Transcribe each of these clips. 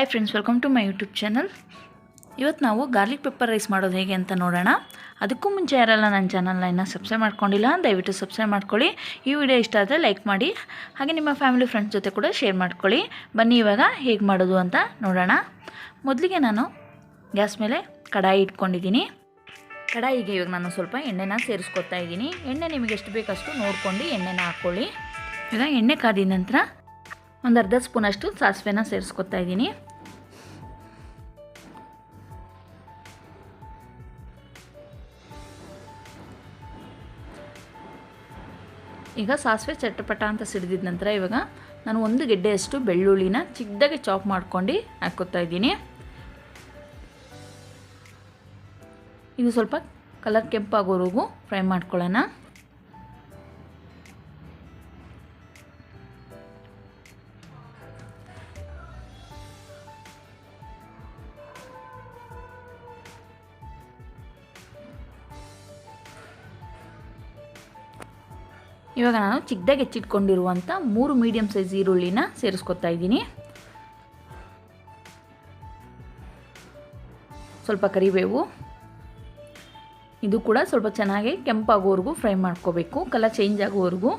Hi friends, welcome to my YouTube channel. ಇವತ್ತು ನಾವು garlic pepper rice ಮಾಡೋದು ಹೇಗೆ ಅಂತ ನೋಡೋಣ. ಅದಕ್ಕೂ ಮುಂಚೆ ಯಾರೆಲ್ಲ ನನ್ನ ಚಾನಲ್ನ ಇನ್ನೂ ಸಬ್ಸ್ಕ್ರೈಬ್ ಮಾಡ್ಕೊಂಡಿಲ್ಲ ದಯವಿಟ್ಟು ಸಬ್ಸ್ಕ್ರೈಬ್ ಮಾಡ್ಕೊಳ್ಳಿ. ಈ ವಿಡಿಯೋ ಇಷ್ಟ ಆದರೆ ಲೈಕ್ ಮಾಡಿ, ಹಾಗೆ ನಿಮ್ಮ ಫ್ಯಾಮಿಲಿ ಫ್ರೆಂಡ್ಸ್ ಜೊತೆ ಕೂಡ ಶೇರ್ ಮಾಡ್ಕೊಳ್ಳಿ. ಬನ್ನಿ ಇವಾಗ ಹೇಗೆ ಮಾಡೋದು ಅಂತ ನೋಡೋಣ. ಮೊದಲಿಗೆ ನಾನು ಗ್ಯಾಸ್ ಮೇಲೆ ಕಡಾಯಿ ಇಟ್ಕೊಂಡಿದ್ದೀನಿ. ಕಡಾಯಿಗೆ ಇವಾಗ ನಾನು ಸ್ವಲ್ಪ ಎಣ್ಣೆನ ಸೇರಿಸ್ಕೊತಾ ಇದ್ದೀನಿ. ಎಣ್ಣೆ ನಿಮಗೆ ಎಷ್ಟು ಬೇಕಷ್ಟು ನೋಡ್ಕೊಂಡು ಎಣ್ಣೆನ ಹಾಕ್ಕೊಳ್ಳಿ. ಇವಾಗ ಎಣ್ಣೆ ಕಾದಿದ ನಂತರ ಒಂದು ಅರ್ಧ ಸ್ಪೂನಷ್ಟು ಸಾಸಿವೆನ ಸೇರಿಸ್ಕೊತಾ ಇದ್ದೀನಿ. ಈಗ ಸಾಸಿವೆ ಚಟಪಟ ಅಂತ ಸಿಡಿದಿದ ನಂತರ ಇವಾಗ ನಾನು ಒಂದು ಗೆಡ್ಡೆಯಷ್ಟು ಬೆಳ್ಳುಳ್ಳಿನ ಚಿಕ್ಕದಾಗಿ ಚಾಪ್ ಮಾಡ್ಕೊಂಡು ಹಾಕ್ಕೊತಾ ಇದ್ದೀನಿ. ಇದು ಸ್ವಲ್ಪ ಕಲರ್ ಕೆಂಪಾಗೋವರೆಗೂ ಫ್ರೈ ಮಾಡ್ಕೊಳ್ಳೋಣ. ಇವಾಗ ನಾನು ಚಿಕ್ಕದಾಗಿ ಹೆಚ್ಚಿಟ್ಕೊಂಡಿರುವಂಥ 3 ಮೀಡಿಯಮ್ ಸೈಜ್ ಈರುಳ್ಳಿನ ಸೇರಿಸ್ಕೊತಾ ಇದ್ದೀನಿ. ಸ್ವಲ್ಪ ಕರಿಬೇವು, ಇದು ಕೂಡ ಸ್ವಲ್ಪ ಚೆನ್ನಾಗಿ ಕೆಂಪಾಗೋವರೆಗೂ ಫ್ರೈ ಮಾಡ್ಕೋಬೇಕು, ಕಲರ್ ಚೇಂಜ್ ಆಗೋವರೆಗೂ.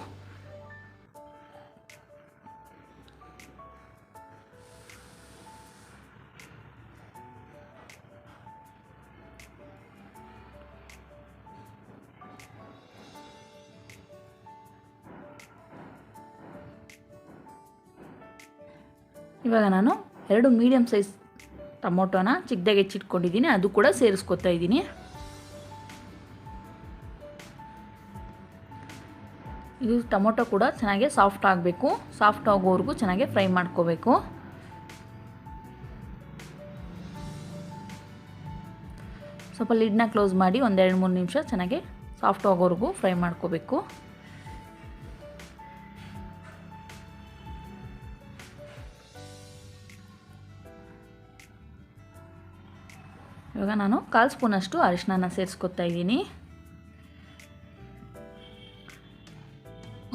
ಇವಾಗ ನಾನು 2 ಮೀಡಿಯಮ್ ಸೈಜ್ ಟೊಮೊಟೊನ ಚಿಕ್ಕದಾಗಿ ಹೆಚ್ಚಿಟ್ಕೊಂಡಿದ್ದೀನಿ, ಅದು ಕೂಡ ಸೇರಿಸ್ಕೊತಾ ಇದ್ದೀನಿ. ಇದು ಟೊಮೊಟೊ ಕೂಡ ಚೆನ್ನಾಗಿ ಸಾಫ್ಟ್ ಆಗಬೇಕು, ಸಾಫ್ಟ್ ಆಗೋವರೆಗೂ ಚೆನ್ನಾಗಿ ಫ್ರೈ ಮಾಡ್ಕೋಬೇಕು. ಸ್ವಲ್ಪ ಲಿಡ್ನ ಕ್ಲೋಸ್ ಮಾಡಿ 1-2-3 ನಿಮಿಷ ಚೆನ್ನಾಗಿ ಸಾಫ್ಟ್ ಆಗೋವರೆಗೂ ಫ್ರೈ ಮಾಡ್ಕೋಬೇಕು. ಇವಾಗ ನಾನು 1/4 ಸ್ಪೂನಷ್ಟು ಅರಿಶಿನ ಸೇರಿಸ್ಕೊತಾ ಇದ್ದೀನಿ.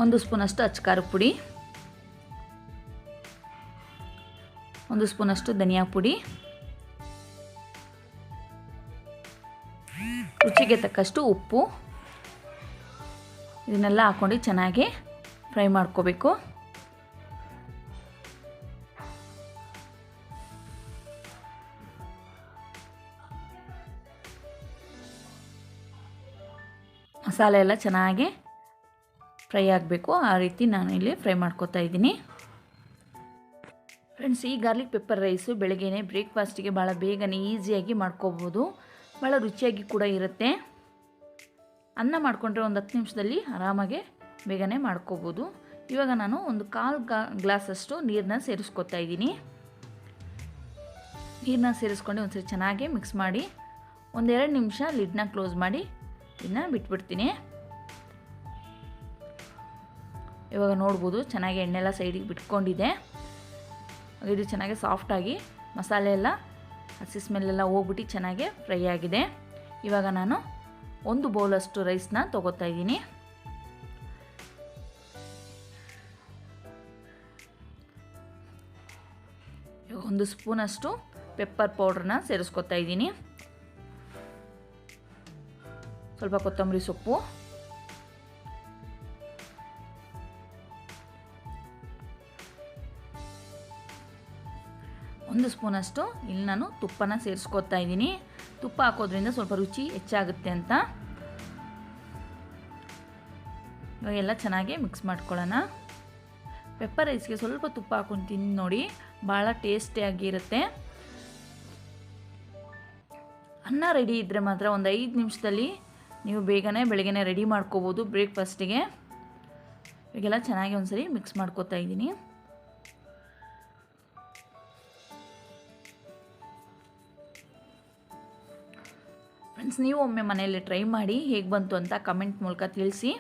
1 ಸ್ಪೂನಷ್ಟು ಅಚ್ಚ ಪುಡಿ, 1 ಸ್ಪೂನಷ್ಟು ಧನಿಯಾ ಪುಡಿ, ರುಚಿಗೆ ತಕ್ಕಷ್ಟು ಉಪ್ಪು, ಇದನ್ನೆಲ್ಲ ಹಾಕ್ಕೊಂಡು ಚೆನ್ನಾಗಿ ಫ್ರೈ ಮಾಡ್ಕೋಬೇಕು. ಮಸಾಲೆ ಎಲ್ಲ ಚೆನ್ನಾಗಿ ಫ್ರೈ ಆಗಬೇಕು, ಆ ರೀತಿ ನಾನು ಇಲ್ಲಿ ಫ್ರೈ ಮಾಡ್ಕೊತಾ ಇದ್ದೀನಿ. ಫ್ರೆಂಡ್ಸ್, ಈ ಗಾರ್ಲಿಕ್ ಪೆಪ್ಪರ್ ರೈಸು ಬೆಳಗ್ಗೆನೇ ಬ್ರೇಕ್ಫಾಸ್ಟಿಗೆ ಭಾಳ ಬೇಗನೆ ಈಸಿಯಾಗಿ ಮಾಡ್ಕೋಬೋದು, ಭಾಳ ರುಚಿಯಾಗಿ ಕೂಡ ಇರುತ್ತೆ. ಅನ್ನ ಮಾಡಿಕೊಂಡ್ರೆ ಒಂದು 10 ನಿಮಿಷದಲ್ಲಿ ಆರಾಮಾಗಿ ಬೇಗನೆ ಮಾಡ್ಕೋಬೋದು. ಇವಾಗ ನಾನು ಒಂದು 1/4 ಗ್ಲಾಸಷ್ಟು ನೀರನ್ನ ಸೇರಿಸ್ಕೊತಾ ಇದ್ದೀನಿ. ನೀರನ್ನ ಸೇರಿಸ್ಕೊಂಡು ಒಂದ್ಸರಿ ಚೆನ್ನಾಗಿ ಮಿಕ್ಸ್ ಮಾಡಿ 1-2 ನಿಮಿಷ ಲಿಡ್ನ ಕ್ಲೋಸ್ ಮಾಡಿ ಇದನ್ನ ಬಿಟ್ಬಿಡ್ತೀನಿ. ಇವಾಗ ನೋಡ್ಬೋದು ಚೆನ್ನಾಗಿ ಎಣ್ಣೆಲ್ಲ ಸೈಡಿಗೆ ಬಿಟ್ಕೊಂಡಿದೆ. ಇದು ಚೆನ್ನಾಗಿ ಸಾಫ್ಟಾಗಿ ಮಸಾಲೆ ಎಲ್ಲ ಹಸಿ ಸ್ಮೆಲ್ಲೆಲ್ಲ ಹೋಗ್ಬಿಟ್ಟು ಚೆನ್ನಾಗಿ ಫ್ರೈ ಆಗಿದೆ. ಇವಾಗ ನಾನು 1 ಬೌಲಷ್ಟು ರೈಸ್ನ ತೊಗೋತಾ ಇದ್ದೀನಿ. ಇವಾಗ 1 ಸ್ಪೂನಷ್ಟು ಪೆಪ್ಪರ್ ಪೌಡ್ರನ್ನ ಸೇರಿಸ್ಕೊತಾ ಇದ್ದೀನಿ. ಸ್ವಲ್ಪ ಕೊತ್ತಂಬರಿ ಸೊಪ್ಪು, 1 ಸ್ಪೂನಷ್ಟು ಇಲ್ಲಿ ನಾನು ತುಪ್ಪನ ಸೇರಿಸ್ಕೊತಾ ಇದ್ದೀನಿ. ತುಪ್ಪ ಹಾಕೋದ್ರಿಂದ ಸ್ವಲ್ಪ ರುಚಿ ಹೆಚ್ಚಾಗುತ್ತೆ ಅಂತ. ಇವಾಗೆಲ್ಲ ಚೆನ್ನಾಗಿ ಮಿಕ್ಸ್ ಮಾಡ್ಕೊಳ್ಳೋಣ. ಪೆಪ್ಪರ್ ರೈಸ್ಗೆ ಸ್ವಲ್ಪ ತುಪ್ಪ ಹಾಕೊಂಡು ತಿಂದು ನೋಡಿ, ಭಾಳ ಟೇಸ್ಟಿಯಾಗಿರುತ್ತೆ. ಅನ್ನ ರೆಡಿ ಇದ್ದರೆ ಮಾತ್ರ ಒಂದು 5 ನಿಮಿಷದಲ್ಲಿ ನೀವು ಬೇಗನೆ ಬೆಳಗ್ಗೆನೇ ರೆಡಿ ಮಾಡ್ಕೋಬೋದು ಬ್ರೇಕ್ಫಾಸ್ಟಿಗೆ. ಇವಾಗೆಲ್ಲ ಚೆನ್ನಾಗಿ ಒಂದ್ಸರಿ ಮಿಕ್ಸ್ ಮಾಡ್ಕೋತಾ ಇದ್ದೀನಿ. ಫ್ರೆಂಡ್ಸ್, ನೀವು ಒಮ್ಮೆ ಮನೆಯಲ್ಲಿ ಟ್ರೈ ಮಾಡಿ ಹೇಗೆ ಬಂತು ಅಂತ ಕಮೆಂಟ್ ಮೂಲಕ ತಿಳಿಸಿ.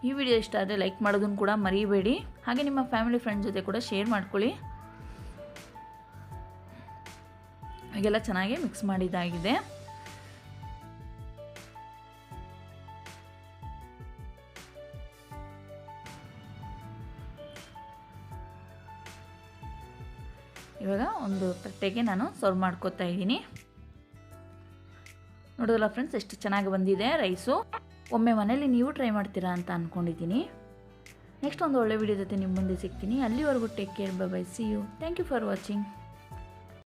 ಈ ವಿಡಿಯೋ ಇಷ್ಟ ಆದರೆ ಲೈಕ್ ಮಾಡೋದನ್ನು ಕೂಡ ಮರಿಬೇಡಿ, ಹಾಗೆ ನಿಮ್ಮ ಫ್ಯಾಮಿಲಿ ಫ್ರೆಂಡ್ಸ್ ಜೊತೆ ಕೂಡ ಶೇರ್ ಮಾಡ್ಕೊಳ್ಳಿ. ಹಾಗೆಲ್ಲ ಚೆನ್ನಾಗಿ ಮಿಕ್ಸ್ ಮಾಡಿದ್ದಾಗಿದೆ. ಇವಾಗ ಒಂದು ತಟ್ಟೆಗೆ ನಾನು ಸರ್ವ್ ಮಾಡ್ಕೊತಾ ಇದ್ದೀನಿ. ನೋಡೋದಲ್ಲ ಫ್ರೆಂಡ್ಸ್, ಎಷ್ಟು ಚೆನ್ನಾಗಿ ಬಂದಿದೆ ರೈಸು. ಒಮ್ಮೆ ಮನೇಲಿ ನೀವು ಟ್ರೈ ಮಾಡ್ತೀರಾ ಅಂತ ಅಂದ್ಕೊಂಡಿದ್ದೀನಿ. ನೆಕ್ಸ್ಟ್ ಒಂದು ಒಳ್ಳೆ ವಿಡಿಯೋ ಜೊತೆ ನಿಮ್ಮ ಮುಂದೆ ಸಿಗ್ತೀನಿ. ಅಲ್ಲಿವರೆಗೂ take care, bye bye, see you. Thank you for watching.